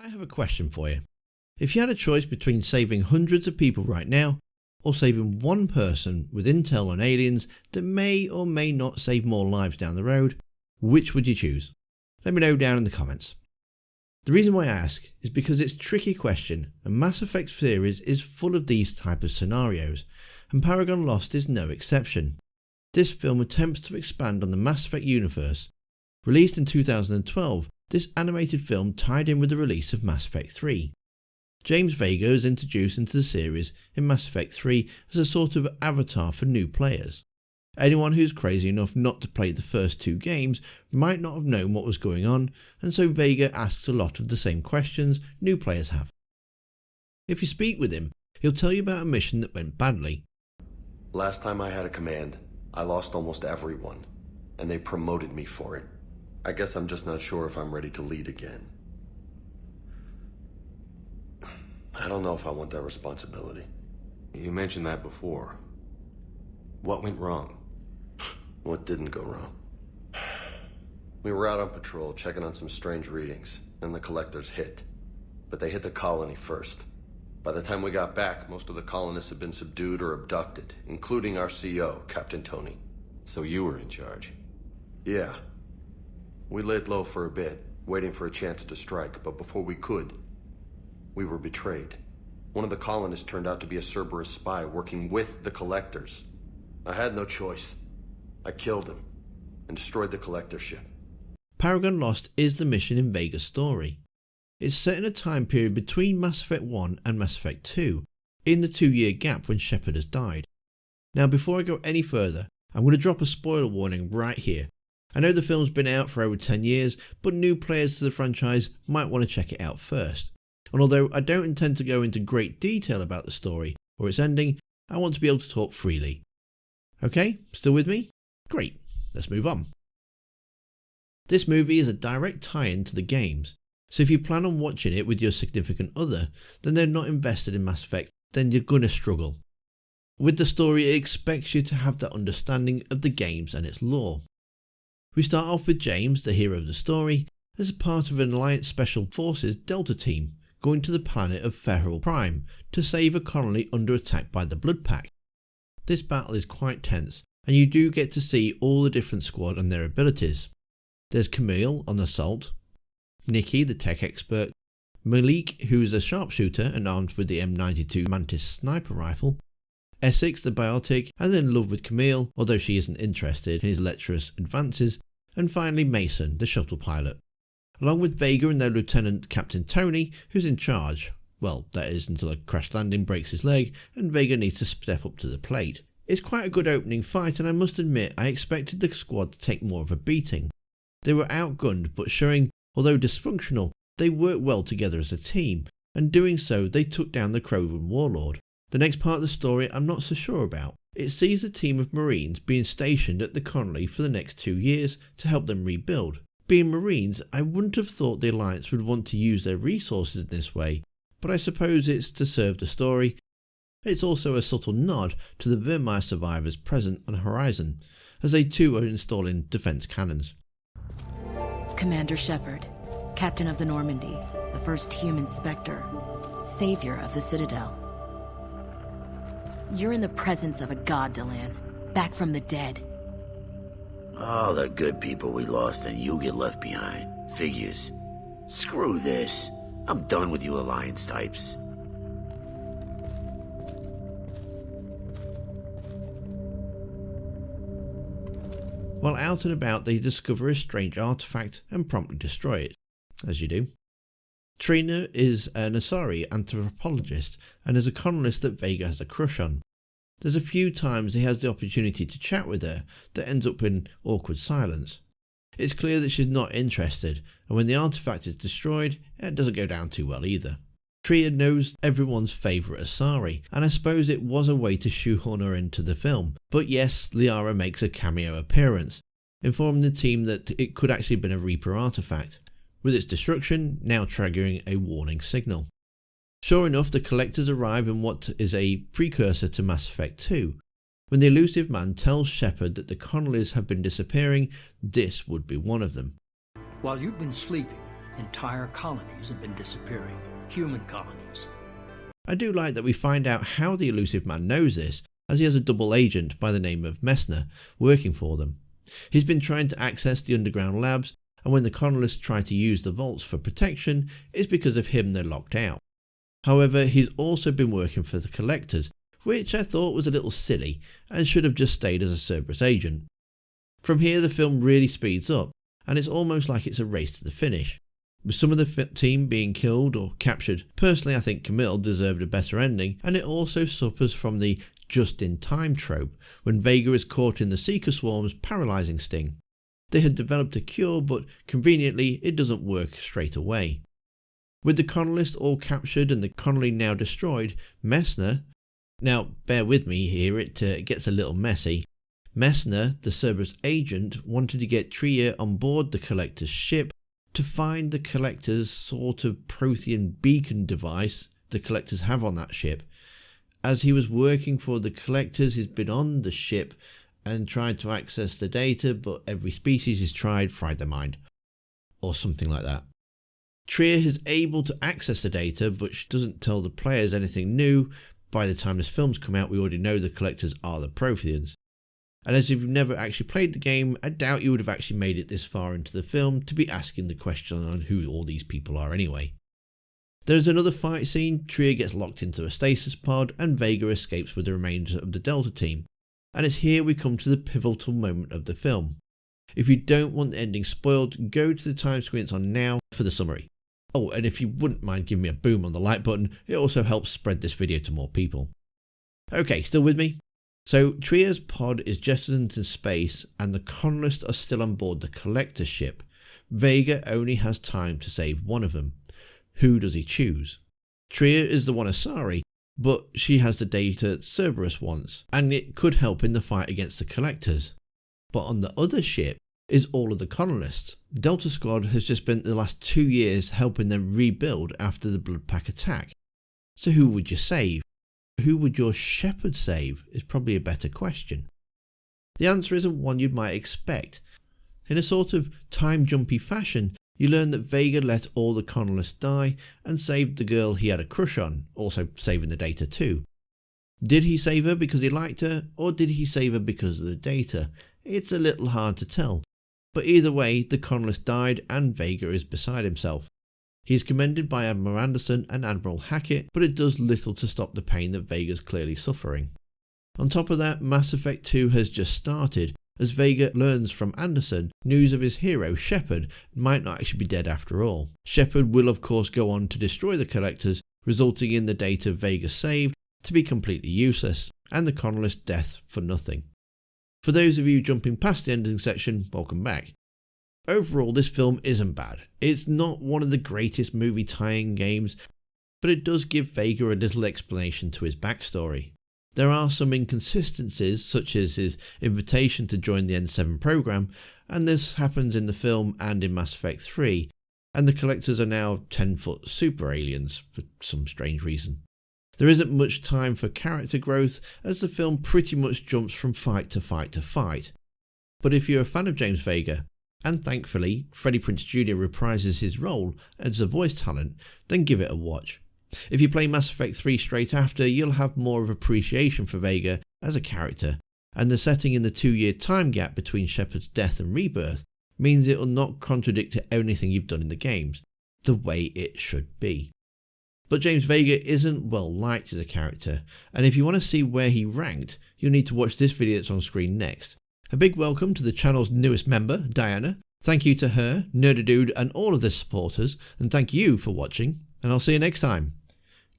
have a question for you. If you had a choice between saving hundreds of people right now, or saving one person with intel on aliens that may or may not save more lives down the road, which would you choose? Let me know down in the comments. The reason why I ask is because it's a tricky question, and Mass Effect series is full of these type of scenarios, and Paragon Lost is no exception. This film attempts to expand on the Mass Effect universe. Released in 2012, this animated film tied in with the release of Mass Effect 3. James Vega is introduced into the series in Mass Effect 3 as a sort of avatar for new players. Anyone who's crazy enough not to play the first two games might not have known what was going on, and so Vega asks a lot of the same questions new players have. If you speak with him, he'll tell you about a mission that went badly. Last time I had a command, I lost almost everyone, and they promoted me for it. I guess I'm just not sure if I'm ready to lead again. I don't know if I want that responsibility. You mentioned that before. What went wrong? What didn't go wrong? We were out on patrol, checking on some strange readings, and the collectors hit. But they hit the colony first. By the time we got back, most of the colonists had been subdued or abducted, including our CO, Captain Tony. So you were in charge? Yeah. We laid low for a bit, waiting for a chance to strike, but before we could, we were betrayed. One of the colonists turned out to be a Cerberus spy working with the collectors. I had no choice. I killed him and destroyed the collector ship. Paragon Lost is the mission in Vega's story. It's set in a time period between Mass Effect 1 and Mass Effect 2, in the 2-year gap when Shepard has died. Now before I go any further, I'm going to drop a spoiler warning right here. I know the film's been out for over 10 years, but new players to the franchise might want to check it out first. And although I don't intend to go into great detail about the story or its ending, I want to be able to talk freely. Okay, still with me? Great, let's move on. This movie is a direct tie-in to the games, so if you plan on watching it with your significant other, then they're not invested in Mass Effect, then you're going to struggle. With the story, it expects you to have that understanding of the games and its lore. We start off with James, the hero of the story, as a part of an Alliance Special Forces Delta team, going to the planet of Feral Prime to save a colony under attack by the Blood Pack. This battle is quite tense, and you do get to see all the different squad and their abilities. There's Camille on assault, Nikki the tech expert, Malik who is a sharpshooter and armed with the M92 Mantis sniper rifle, Essex the biotic and in love with Camille although she isn't interested in his lecherous advances, and finally Mason the shuttle pilot. Along with Vega and their Lieutenant Captain Tony, who's in charge. Well, that is until a crash landing breaks his leg and Vega needs to step up to the plate. It's quite a good opening fight, and I must admit I expected the squad to take more of a beating. They were outgunned, but showing, although dysfunctional, they worked well together as a team, and doing so they took down the Krogan warlord. The next part of the story I'm not so sure about. It sees a team of Marines being stationed at the colony for the next 2 years to help them rebuild. Being Marines, I wouldn't have thought the Alliance would want to use their resources in this way, but I suppose it's to serve the story. It's also a subtle nod to the Virmire survivors present on Horizon, as they too are installing defence cannons. Commander Shepard, Captain of the Normandy, the first human Spectre, Savior of the Citadel. You're in the presence of a god, Delan, back from the dead. All the good people we lost and you get left behind. Figures. Screw this. I'm done with you Alliance types. While out and about they discover a strange artifact and promptly destroy it, as you do. Trina is an Asari anthropologist and is a colonist that Vega has a crush on. There's a few times he has the opportunity to chat with her that ends up in awkward silence. It's clear that she's not interested, and when the artifact is destroyed, it doesn't go down too well either. Trina knows everyone's favourite Asari, and I suppose it was a way to shoehorn her into the film. But yes, Liara makes a cameo appearance, informing the team that it could actually have been a Reaper artifact, with its destruction now triggering a warning signal. Sure enough, the collectors arrive in what is a precursor to Mass Effect 2. When the elusive man tells Shepard that the Connollys have been disappearing, this would be one of them. While you've been sleeping, Entire colonies have been disappearing. Human colonies. I do like that we find out how the elusive man knows this, as he has a double agent by the name of Messner working for them. He's been trying to access the underground labs, and when the colonists try to use the vaults for protection, it's because of him they're locked out. However, he's also been working for the collectors, which I thought was a little silly and should have just stayed as a Cerberus agent. From here the film really speeds up, and it's almost like it's a race to the finish. With some of the team being killed or captured, personally I think Camille deserved a better ending, and it also suffers from the just-in-time trope, when Vega is caught in the Seeker Swarm's paralysing sting. They had developed a cure, but conveniently it doesn't work straight away. With the colonists all captured and the colony now destroyed, Messner, now bear with me here, it gets a little messy. Messner, the Cerberus agent, wanted to get Trier on board the Collector's ship to find the Collector's sort of Prothean beacon device the Collectors have on that ship. As he was working for the Collectors, he's been on the ship and tried to access the data, but every species he's tried fried their mind. Or something like that. Trier is able to access the data, but she doesn't tell the players anything new. By the time this film's come out, we already know the Collectors are the Protheans. And as if you've never actually played the game, I doubt you would have actually made it this far into the film to be asking the question on who all these people are anyway. There's another fight scene. Trier gets locked into a stasis pod and Vega escapes with the remains of the Delta team. And it's here we come to the pivotal moment of the film. If you don't want the ending spoiled, go to the time screen it's on now for the summary. Oh, and if you wouldn't mind giving me a boom on the like button, it also helps spread this video to more people. Okay, still with me? So Trier's pod is jettisoned into space and the colonists are still on board the Collector ship. Vega only has time to save one of them. Who does he choose? Trier is the one Asari, but she has the data Cerberus wants, and it could help in the fight against the Collectors. But on the other ship is all of the colonists. Delta Squad has just spent the last 2 years helping them rebuild after the Bloodpack attack. So who would you save? Who would your Shepherd save is probably a better question. The answer isn't one you might expect. In a sort of time-jumpy fashion, you learn that Vega let all the colonists die and saved the girl he had a crush on, also saving the data too. Did he save her because he liked her, or did he save her because of the data? It's a little hard to tell. But either way, the colonist died and Vega is beside himself. He is commended by Admiral Anderson and Admiral Hackett, but it does little to stop the pain that Vega's clearly suffering. On top of that, Mass Effect 2 has just started, as Vega learns from Anderson news of his hero, Shepard, might not actually be dead after all. Shepard will of course go on to destroy the Collectors, resulting in the data Vega saved to be completely useless, and the colonist's death for nothing. For those of you jumping past the ending section, welcome back. Overall, this film isn't bad. It's not one of the greatest movie tie-in games, but it does give Vega a little explanation to his backstory. There are some inconsistencies, such as his invitation to join the N7 program, and this happens in the film and in Mass Effect 3, and the Collectors are now 10-foot super aliens for some strange reason. There isn't much time for character growth, as the film pretty much jumps from fight to fight to fight. But if you're a fan of James Vega, and thankfully Freddie Prinze Jr. reprises his role as a voice talent, then give it a watch. If you play Mass Effect 3 straight after, you'll have more of appreciation for Vega as a character, and the setting in the 2-year time gap between Shepard's death and rebirth means it will not contradict anything you've done in the games, the way it should be. But James Vega isn't well liked as a character, and if you want to see where he ranked, you'll need to watch this video that's on screen next. A big welcome to the channel's newest member, Diana. Thank you to her, Nerdadude and all of the supporters, and thank you for watching, and I'll see you next time.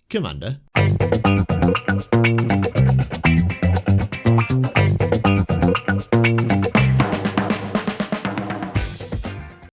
Commander.